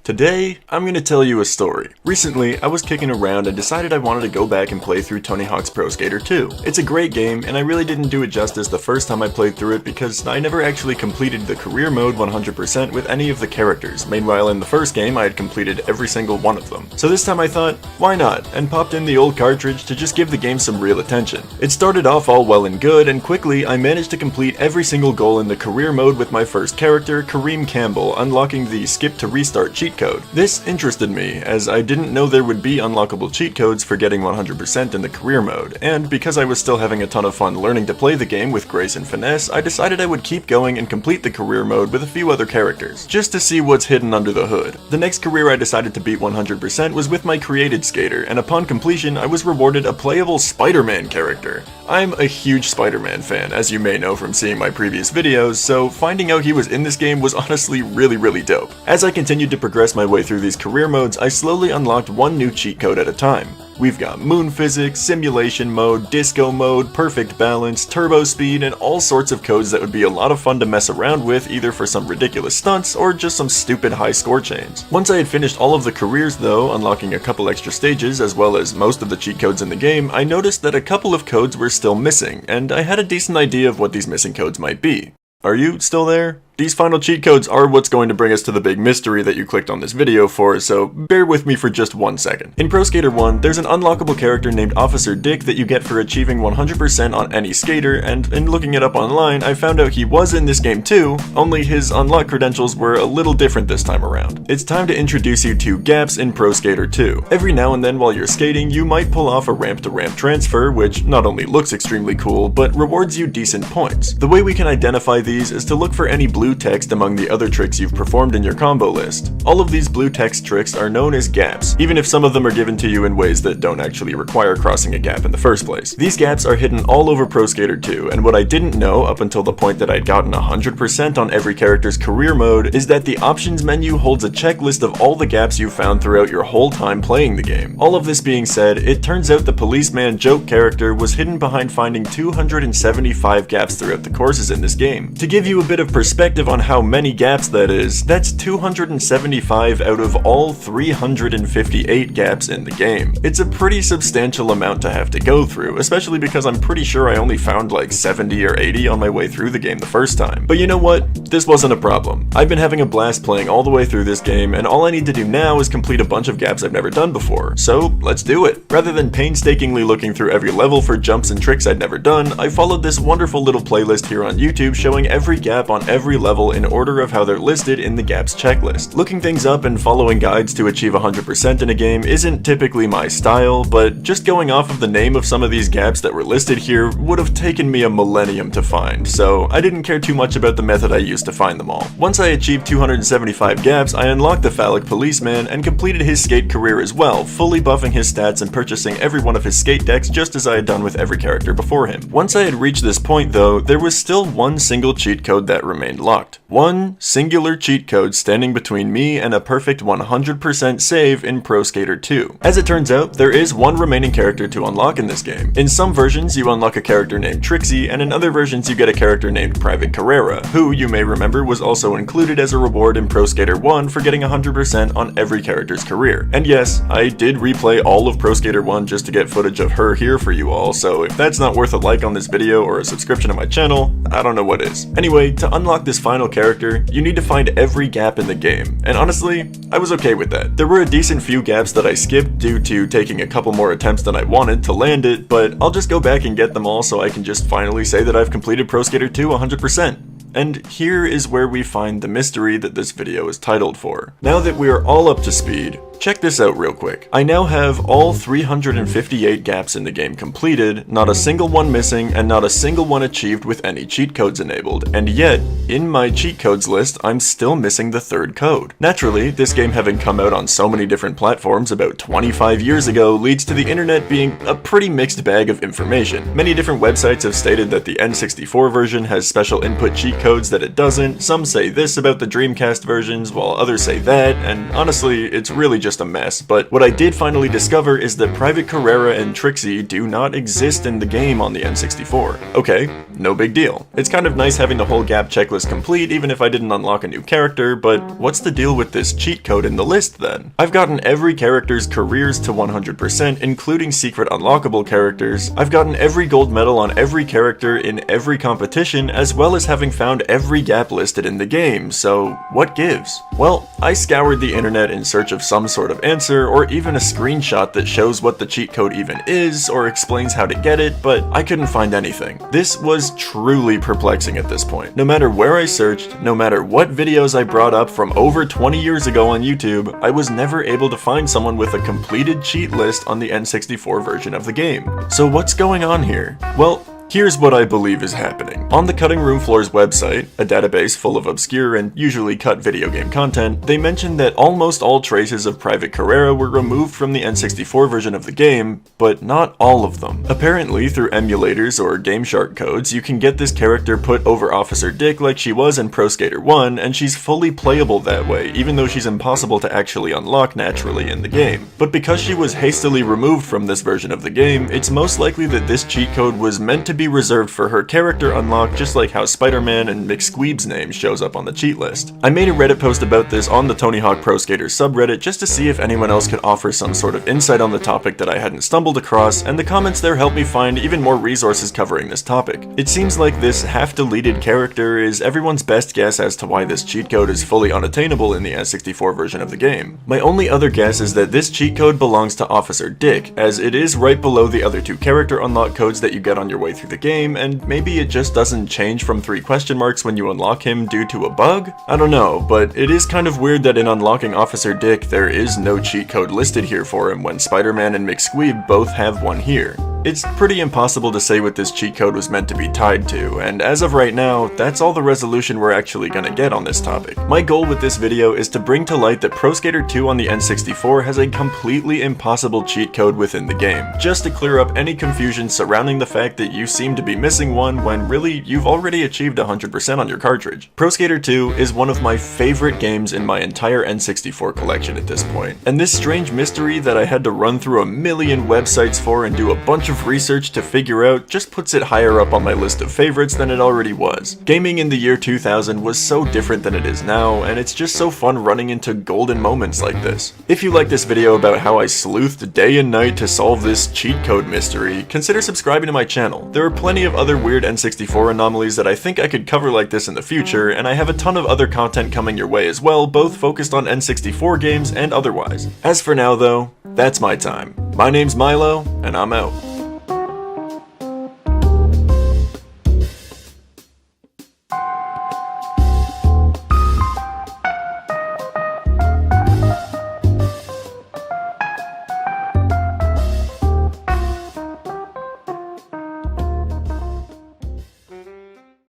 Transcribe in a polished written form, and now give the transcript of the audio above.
Today, I'm gonna tell you a story. Recently, I was kicking around and decided I wanted to go back and play through Tony Hawk's Pro Skater 2. It's a great game, and I really didn't do it justice the first time I played through it because I never actually completed the career mode 100% with any of the characters. Meanwhile, in the first game, I had completed every single one of them. So this time I thought, why not? And popped in the old cartridge to just give the game some real attention. It started off all well and good, and quickly I managed to complete every single goal in the career mode with my first character, Kareem Campbell, unlocking the skip to restart cheat code. This interested me, as I didn't know there would be unlockable cheat codes for getting 100% in the career mode, and because I was still having a ton of fun learning to play the game with grace and finesse, I decided I would keep going and complete the career mode with a few other characters, just to see what's hidden under the hood. The next career I decided to beat 100% was with my created skater, and upon completion I was rewarded a playable Spider-Man character. I'm a huge Spider-Man fan, as you may know from seeing my previous videos, so finding out he was in this game was honestly really dope. As I continued to progress my way through these career modes, I slowly unlocked one new cheat code at a time. We've got moon physics, simulation mode, disco mode, perfect balance, turbo speed, and all sorts of codes that would be a lot of fun to mess around with, either for some ridiculous stunts or just some stupid high score chains. Once I had finished all of the careers though, unlocking a couple extra stages as well as most of the cheat codes in the game, I noticed that a couple of codes were still missing, and I had a decent idea of what these missing codes might be. Are you still there? These final cheat codes are what's going to bring us to the big mystery that you clicked on this video for, so bear with me for just 1 second. In Pro Skater 1, there's an unlockable character named Officer Dick that you get for achieving 100% on any skater, and in looking it up online, I found out he was in this game too, only his unlock credentials were a little different this time around. It's time to introduce you to gaps in Pro Skater 2. Every now and then while you're skating, you might pull off a ramp-to-ramp transfer, which not only looks extremely cool, but rewards you decent points. The way we can identify these is to look for any blue text among the other tricks you've performed in your combo list. All of these blue text tricks are known as gaps, even if some of them are given to you in ways that don't actually require crossing a gap in the first place. These gaps are hidden all over Pro Skater 2, and what I didn't know up until the point that I'd gotten 100% on every character's career mode is that the options menu holds a checklist of all the gaps you've found throughout your whole time playing the game. All of this being said, it turns out the policeman joke character was hidden behind finding 275 gaps throughout the courses in this game. To give you a bit of perspective on how many gaps that is, that's 275 out of all 358 gaps in the game. It's a pretty substantial amount to have to go through, especially because I'm pretty sure I only found like 70 or 80 on my way through the game the first time. But you know what? This wasn't a problem. I've been having a blast playing all the way through this game, and all I need to do now is complete a bunch of gaps I've never done before, so let's do it. Rather than painstakingly looking through every level for jumps and tricks I'd never done, I followed this wonderful little playlist here on YouTube showing every gap on every level in order of how they're listed in the gaps checklist. Looking things up and following guides to achieve 100% in a game isn't typically my style, but just going off of the name of some of these gaps that were listed here would have taken me a millennium to find, so I didn't care too much about the method I used to find them all. Once I achieved 275 gaps, I unlocked the phallic policeman and completed his skate career as well, fully buffing his stats and purchasing every one of his skate decks just as I had done with every character before him. Once I had reached this point though, there was still one single cheat code that remained locked. One singular cheat code standing between me and a perfect 100% save in Pro Skater 2. As it turns out, there is one remaining character to unlock in this game. In some versions, you unlock a character named Trixie, and in other versions you get a character named Private Carrera, who, you may remember, was also included as a reward in Pro Skater 1 for getting 100% on every character's career. And yes, I did replay all of Pro Skater 1 just to get footage of her here for you all, so if that's not worth a like on this video or a subscription to my channel, I don't know what is. Anyway, to unlock this final character, you need to find every gap in the game, and honestly, I was okay with that. There were a decent few gaps that I skipped due to taking a couple more attempts than I wanted to land it, but I'll just go back and get them all so I can just finally say that I've completed Pro Skater 2 100%. And here is where we find the mystery that this video is titled for. Now that we are all up to speed, check this out real quick. I now have all 358 gaps in the game completed, not a single one missing, and not a single one achieved with any cheat codes enabled, and yet, in my cheat codes list, I'm still missing the third code. Naturally, this game having come out on so many different platforms about 25 years ago leads to the internet being a pretty mixed bag of information. Many different websites have stated that the N64 version has special input cheat codes that it doesn't, some say this about the Dreamcast versions, while others say that, and honestly, it's really just just a mess, but what I did finally discover is that Private Carrera and Trixie do not exist in the game on the N64. Okay, no big deal. It's kind of nice having the whole gap checklist complete even if I didn't unlock a new character, but what's the deal with this cheat code in the list then? I've gotten every character's careers to 100%, including secret unlockable characters. I've gotten every gold medal on every character in every competition, as well as having found every gap listed in the game, so what gives? Well, I scoured the internet in search of some sort of answer, or even a screenshot that shows what the cheat code even is, or explains how to get it, but I couldn't find anything. This was truly perplexing at this point. No matter where I searched, no matter what videos I brought up from over 20 years ago on YouTube, I was never able to find someone with a completed cheat list on the N64 version of the game. So what's going on here? Well, here's what I believe is happening. On the Cutting Room Floor's website, a database full of obscure and usually cut video game content, they mentioned that almost all traces of Private Carrera were removed from the N64 version of the game, but not all of them. Apparently, through emulators or GameShark codes, you can get this character put over Officer Dick like she was in Pro Skater 1, and she's fully playable that way, even though she's impossible to actually unlock naturally in the game. But because she was hastily removed from this version of the game, it's most likely that this cheat code was meant to be reserved for her character unlock, just like how Spider-Man and McSqueeb's name shows up on the cheat list. I made a Reddit post about this on the Tony Hawk Pro Skater subreddit just to see if anyone else could offer some sort of insight on the topic that I hadn't stumbled across, and the comments there helped me find even more resources covering this topic. It seems like this half-deleted character is everyone's best guess as to why this cheat code is fully unattainable in the N64 version of the game. My only other guess is that this cheat code belongs to Officer Dick, as it is right below the other two character unlock codes that you get on your way through the game, and maybe it just doesn't change from 3 question marks when you unlock him due to a bug? I don't know, but it is kind of weird that in unlocking Officer Dick there is no cheat code listed here for him when Spider-Man and McSqueeb both have one here. It's pretty impossible to say what this cheat code was meant to be tied to, and as of right now, that's all the resolution we're actually gonna get on this topic. My goal with this video is to bring to light that Pro Skater 2 on the N64 has a completely impossible cheat code within the game, just to clear up any confusion surrounding the fact that you seem to be missing one when really you've already achieved 100% on your cartridge. Pro Skater 2 is one of my favorite games in my entire N64 collection at this point, and this strange mystery that I had to run through a million websites for and do a bunch of research to figure out just puts it higher up on my list of favorites than it already was. Gaming in the year 2000 was so different than it is now, and it's just so fun running into golden moments like this. If you like this video about how I sleuthed day and night to solve this cheat code mystery, consider subscribing to my channel. There are plenty of other weird N64 anomalies that I think I could cover like this in the future, and I have a ton of other content coming your way as well, both focused on N64 games and otherwise. As for now though, that's my time. My name's Myloe, and I'm out.